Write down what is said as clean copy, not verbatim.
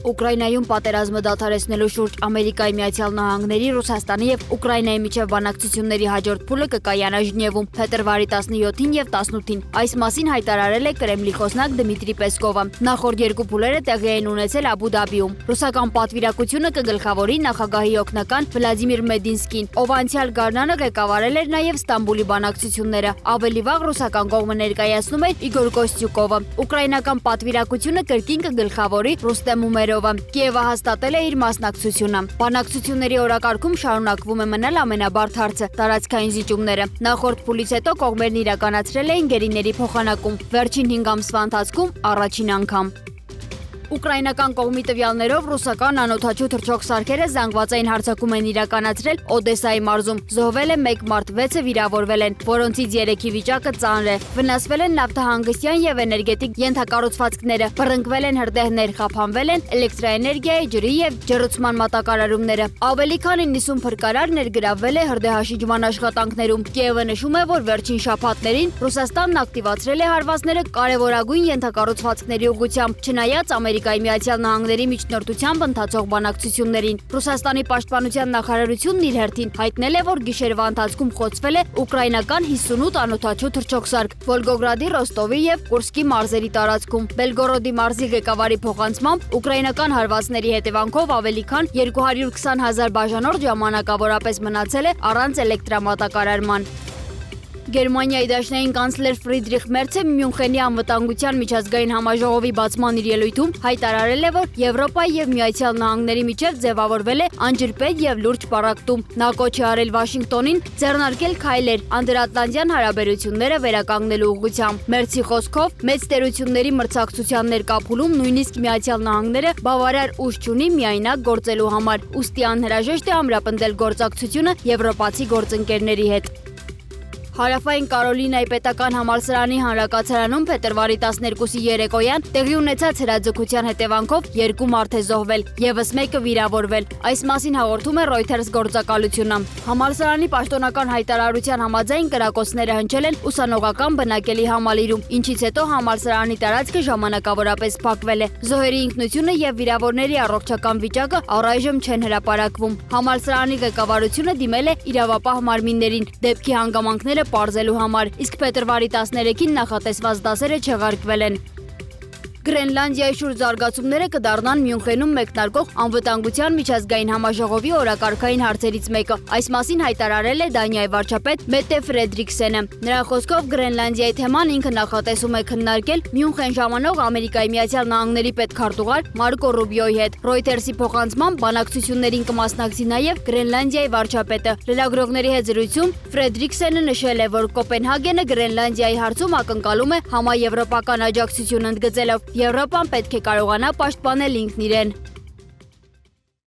Ուկրաինայում պատերազմը դադարեցնելու շուրջ Ամերիկայի Միացյալ Նահանգների, Ռուսաստանի եւ Ուկրաինայի միջև բանակցությունների հաջորդ փուլը կկայանա Ժնևում փետրվարի 17-ին եւ 18-ին։ Այս մասին հայտարարել է Կրեմլի խոսնակ Դմիտրի Պեսկովը։ Նախորդ երկու փուլերը տեղի էին ունեցել Աբու Դաբիում։ Ռուսական պատվիրակությունը կգլխավորի նախագահի օգնական Վլադիմիր Մեդինսկին, ով անցյալ գարնանը ղեկավարել էր նաեւ Ստամբուլի բանակցությունները։ Ավելի վաղ ռուսական կողմը ներկայացնում էր Իգոր Կոստյուկովը։ Ուկրաինական պատվիրակությունը կրկին կգլխավորի Ռուստեմ Ումերովը։ Կիևը հաստատել է իր մասնակցությունը։ Բանակցությունների օրակարգում շարունակվում է մնալ ամենաբարդ հարցը՝ տարածքային զիջումները։ Նախորդ փուլից հետո կողմերն իրականացրել էին գերիների փոխանակում։ Վերջին 5 ամսվա ընթացքում առաջին անգամ։ Ուկրաինական կողմի տվյալներով ռուսական անօդաչու թռչող սարքերը զանգվածային հարձակում են իրականացրել Օդեսայի մարզում։ Զոհվել է 1 մարդ, 6-ը վիրավորվել են, որոնցից 3-ի վիճակը ծանր է։ Վնասվել են նավթահանգստյան եւ էներգետիկ ենթակառուցվածքները, բռնկվել են հրդեհներ, խափանվել են էլեկտրաէներգիայի, ջրի եւ ջրուցման մատակարարումները։ Ավելի քան 90 փրկարար ներգրավվել է հրդեհաշիջման աշխատանքներում։ Կիևը նշում է, որ վերջին շաբաթներին Ռուսաստանն ակտիվացրել է հարվածները կարևորագույն ենթակառուցվածքների ուղղությամբ, չնայած Ամերիկայի Միացյալ Նահանգների միջնորդությամբ ընթացող բանակցություններին։ Ռուսաստանի պաշտպանության նախարարությունն իր հերթին հայտնել է, որ գիշերվա ընթացքում խոցվել է ուկրաինական 58 անօդաչու թռչող սարք Վոլգոգրադի, Ռոստովի եւ Կուրսկի մարզերի տարածքում։ Բելգորոդի մարզի ղեկավարի փոխանցմամբ ուկրաինական հարվածների հետևանքով ավելի քան 220,000 բաժանորդ ժամանակավորապես մնացել է առանց էլեկտրամատակարարման։ Գերմանիայի դաշնային կանցլեր Ֆրիդրիխ Մերցը Մյունխենի անվտանգության միջազգային համաժողովի բացման իր ելույթում հայտարարել է, որ Եվրոպայի եւ Միացյալ Նահանգների միջև ձևավորվել է անջրպետ եւ լուրջ պառակտում։ Նա կոչ է արել Վաշինգտոնին ձեռնարկել քայլեր անդրատլանտյան հարաբերությունները վերականգնելու ուղղությամբ։ Մերցի խոսքով մեծ տերությունների մրցակցության ներկայ նույնիսկ Միացյալ Նահանգները բավարար ուժ չունի միայնակ գործելու համար, ուստի անհրաժեշտ է ամրապնդել գործակցությունը եվրոպացի գործընկերների հետ։ Հարավային Կարոլինայի պետական համալսարանի հանրակացարանում փետրվարի 12-ի երեկոյան տեղի ունեցած հրաձգության հետևանքով 2 մարդ է զոհվել, եւս 1-ը վիրավորվել։ Այս մասին հաղորդում է Reuters գործակալությունը։ Համալսարանի պաշտոնական հայտարարության համաձայն կրակոցները հնչել են ուսանողական բնակելի համալիրում, ինչից հետո համալսարանի տարածքը ժամանակավորապես փակվել է։ Զոհերի ինքնությունը եւ վիրավորների առողջական վիճակը առայժմ չեն հրապարակվում։ Համալսարանի ղեկավարությունը դիմել է իրավապահ մարմիններին դեպքի հանգամանքները պարզելու համար, իսկ փետրվարի 13-ին նախատեսված դասերը չեղարկվել են։ Գրենլանդիայի շուրջ զարգացումները կդառնան Մյունխենում մեկնարկող անվտանգության միջազգային համաժողովի օրակարգային հարցերից մեկը։ Այս մասին հայտարարել է Դանիայի վարչապետ Մեթե Ֆրեդրիքսենը։ Նրա խոսքով Գրենլանդիայի թեման ինքը նախատեսում է քննարկել Մյունխեն ժամանող Ամերիկայի Միացյալ Նահանգների պետքարտուղար Մարկո Ռուբիոյի հետ։ Reuters-ի փոխանցմամբ բանակցություններին կմասնակցի նաև Գրենլանդիայի վարչապետը։ Լրագրողների հետ զրույցում Ֆրեդրիքսենը նշել է, որ Կոպենհագենը Գրենլանդիայի հարցում ակնկալում է համաեվրոպական աջակցություն ընդգծելով Եվրոպան պետք է կարողանա պաշտպանել ինքն իրեն։